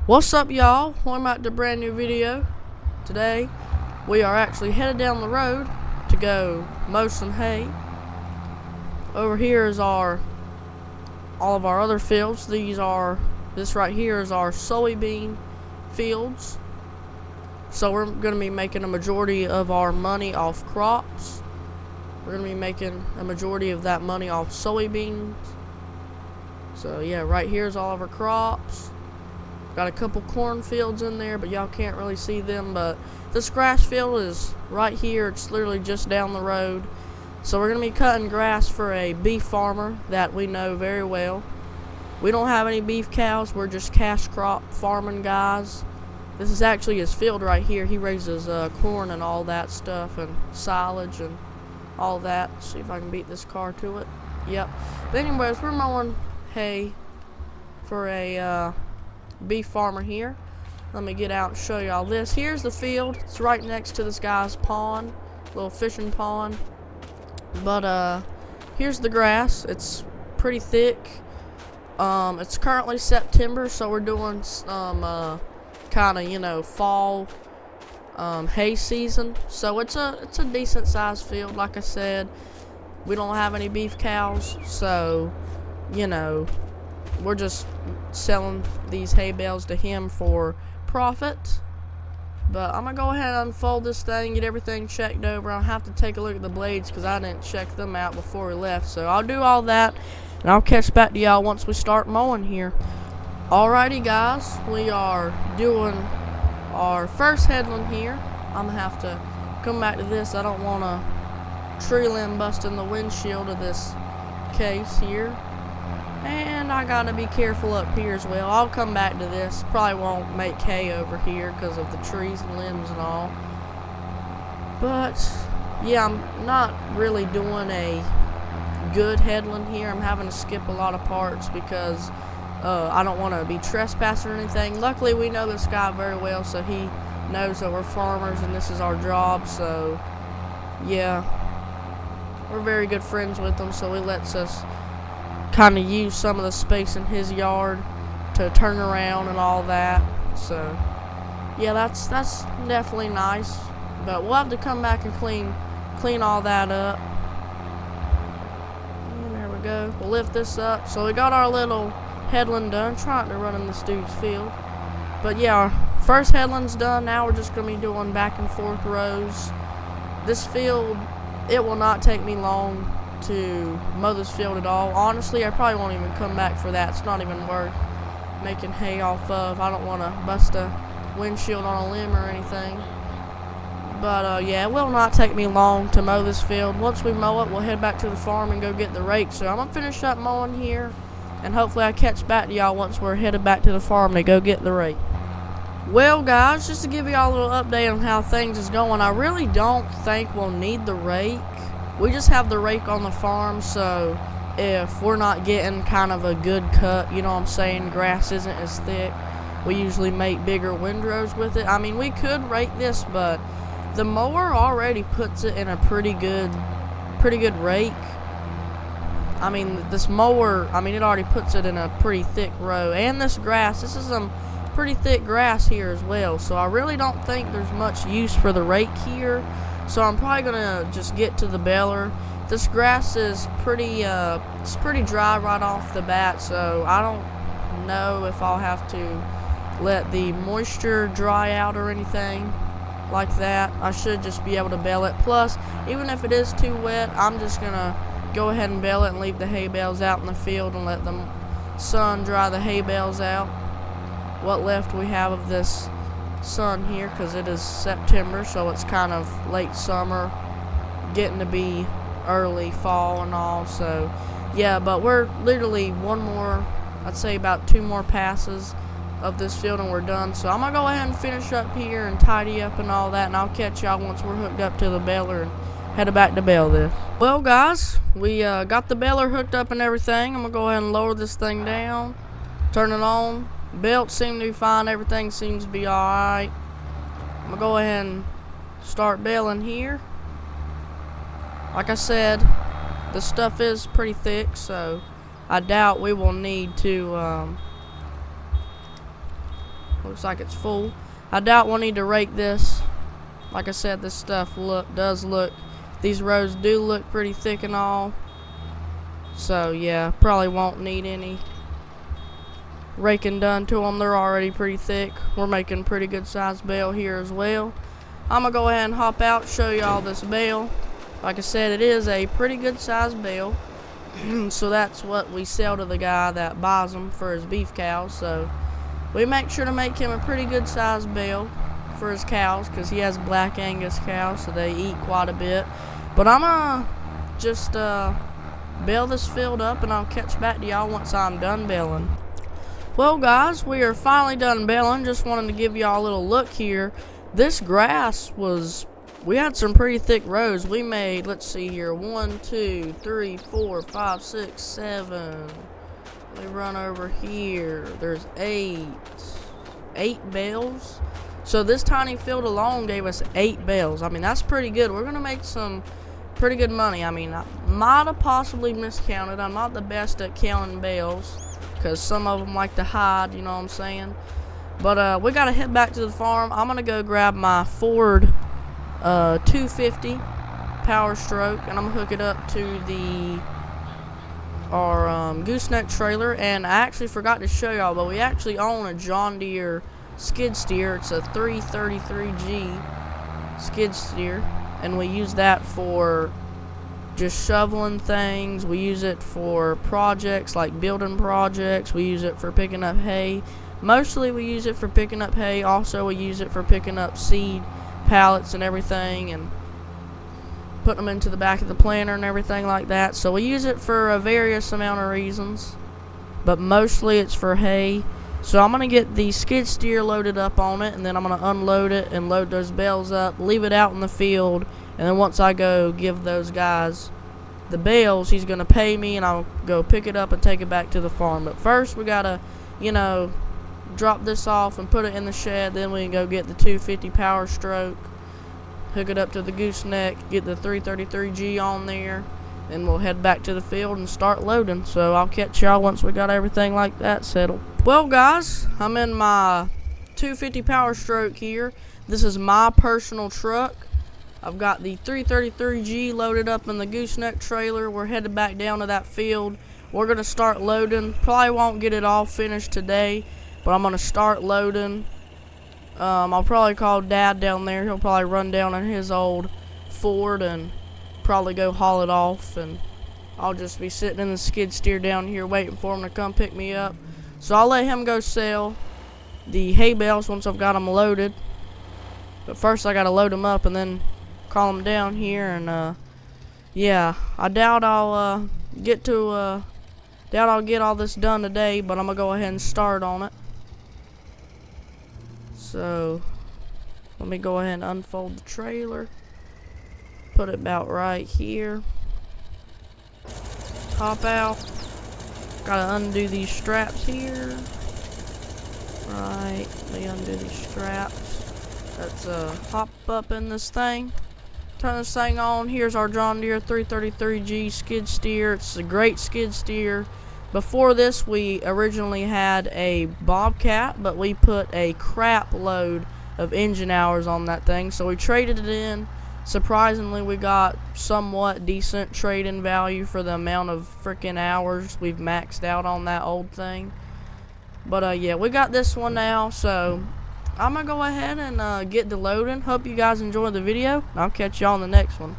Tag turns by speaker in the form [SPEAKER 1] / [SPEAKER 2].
[SPEAKER 1] What's up, y'all? Welcome back to a brand new video. Today we are actually headed down the road to go mow some hay. Over here is all of our other fields. This right here is our soybean fields. So we're going to be making a majority of our money off crops. We're going to be making a majority of that money off soybeans. So yeah, right here is all of our crops. Got a couple cornfields in there, but y'all can't really see them. But this grass field is right here. It's literally just down the road. So we're going to be cutting grass for a beef farmer that we know very well. We don't have any beef cows. We're just cash crop farming guys. This is actually his field right here. He raises corn and all that stuff, and silage and all that. Let's see if I can beat this car to it. Yep. But anyways, we're mowing hay for a beef farmer here. Let me get out and show y'all this. Here's the field. It's right next to this guy's pond, little fishing pond. But here's the grass. It's pretty thick. It's currently September, so we're doing some kind of fall hay season. So it's a decent sized field. Like I said, we don't have any beef cows, so we're just selling these hay bales to him for profit. But I'm gonna go ahead and unfold this thing, get everything checked over. I'll have to take a look at the blades because I didn't check them out before we left. So I'll do all that and I'll catch back to y'all once we start mowing here. Alrighty guys, we are doing our first headland here. I'm gonna have to come back to this. I don't want a tree limb busting the windshield of this case here. And I gotta be careful up here as well. I'll come back to this. Probably won't make hay over here because of the trees and limbs and all. But yeah, I'm not really doing a good headland here. I'm having to skip a lot of parts because I don't want to be trespassing or anything. Luckily, we know this guy very well, so he knows that we're farmers and this is our job. So yeah, we're very good friends with him, so he lets us kind of use some of the space in his yard to turn around and all that. So yeah, that's definitely nice, but we'll have to come back and clean all that up. And there we go. We'll lift this up. So we got our little headland done. Trying to run in this dude's field, but yeah, our first headland's done. Now we're just gonna be doing back and forth rows. This field, it will not take me long to mow this field at all. Honestly, I probably won't even come back for that. It's not even worth making hay off of. I don't want to bust a windshield on a limb or anything. But yeah, it will not take me long to mow this field. Once we mow it, we'll head back to the farm and go get the rake. So I'm gonna finish up mowing here, and hopefully I catch back to y'all once we're headed back to the farm to go get the rake. Well guys, just to give y'all a little update on how things is going, I really don't think we'll need the rake. We just have the rake on the farm, so if we're not getting kind of a good cut, you know what I'm saying, grass isn't as thick, we usually make bigger windrows with it. I mean, we could rake this, but the mower already puts it in a pretty good rake. I mean, this mower, it already puts it in a pretty thick row. And this grass, this is some pretty thick grass here as well, so I really don't think there's much use for the rake here. So I'm probably gonna just get to the baler. This grass is it's pretty dry right off the bat, so I don't know if I'll have to let the moisture dry out or anything like that. I should just be able to bale it. Plus, even if it is too wet, I'm just gonna go ahead and bale it and leave the hay bales out in the field and let the sun dry the hay bales out. What left we have of this sun here, because it is September, so it's kind of late summer, getting to be early fall and all. So yeah, but we're literally I'd say about 2 more passes of this field and we're done. So I'm gonna go ahead and finish up here and tidy up and all that, and I'll catch y'all once we're hooked up to the baler and headed back to bale this. Well guys, we got the baler hooked up and everything. I'm gonna go ahead and lower this thing down, turn it on. Belts seem to be fine. Everything seems to be alright. I'm gonna go ahead and start baling here. Like I said, the stuff is pretty thick, so I doubt we will need to Looks like it's full. I doubt we'll need to rake this. Like I said, this stuff these roads do look pretty thick and all. So yeah, probably won't need any raking done to them. They're already pretty thick. We're making pretty good sized bale here as well. I'm gonna go ahead and hop out, show y'all this bale. Like I said, it is a pretty good sized bale. So that's what we sell to the guy that buys them for his beef cows. So we make sure to make him a pretty good sized bale for his cows, because he has black Angus cows, so they eat quite a bit. But I'm gonna just bale this field up, and I'll catch back to y'all once I'm done baling. Well guys, we are finally done baling. Just wanted to give y'all a little look here. This grass we had some pretty thick rows. We made, let's see here, 1, 2, 3, 4, 5, 6, 7. Let me run over here. There's 8 bales. So this tiny field alone gave us 8 bales. I mean, that's pretty good. We're gonna make some pretty good money. I mean, I might have possibly miscounted. I'm not the best at counting bales, because some of them like to hide, you know what I'm saying? But we gotta head back to the farm. I'm gonna go grab my Ford 250 Power Stroke, and I'm gonna hook it up to our gooseneck trailer. And I actually forgot to show y'all, but we actually own a John Deere skid steer. It's a 333G skid steer, and we use that for just shoveling things. We use it for projects like building projects. We use it for picking up hay. Mostly we use it for picking up hay. Also we use it for picking up seed pallets and everything, and putting them into the back of the planter and everything like that. So we use it for a various amount of reasons, but mostly it's for hay. So I'm gonna get the skid steer loaded up on it, and then I'm gonna unload it and load those bales up, leave it out in the field, and then once I go give those guys the bales, he's gonna pay me, and I'll go pick it up and take it back to the farm. But first we gotta, you know, drop this off and put it in the shed. Then we can go get the 250 Power Stroke, hook it up to the gooseneck, get the 333G on there, and we'll head back to the field and start loading. So I'll catch y'all once we got everything like that settled. Well guys, I'm in my 250 Power Stroke here. This is my personal truck. I've got the 333G loaded up in the gooseneck trailer. We're headed back down to that field. We're gonna start loading. Probably won't get it all finished today, but I'm gonna start loading. I'll probably call Dad down there. He'll probably run down in his old Ford and probably go haul it off, and I'll just be sitting in the skid steer down here waiting for him to come pick me up. So I'll let him go sell the hay bales once I've got them loaded. But first I gotta load them up and then call them down here. And yeah, I doubt I'll get all this done today, but I'm gonna go ahead and start on it. So let me go ahead and unfold the trailer, put it about right here, hop out. Gotta undo these straps here. Right, let me undo these straps. Let's hop up in this thing, turn this thing on. Here's our John Deere 333G skid steer. It's a great skid steer. Before this, we originally had a Bobcat, but we put a crap load of engine hours on that thing, so we traded it in. Surprisingly, we got somewhat decent trade-in value for the amount of freaking hours we've maxed out on that old thing. But yeah, we got this one now, so I'm gonna go ahead and get to loading. Hope you guys enjoyed the video. I'll catch y'all in the next one.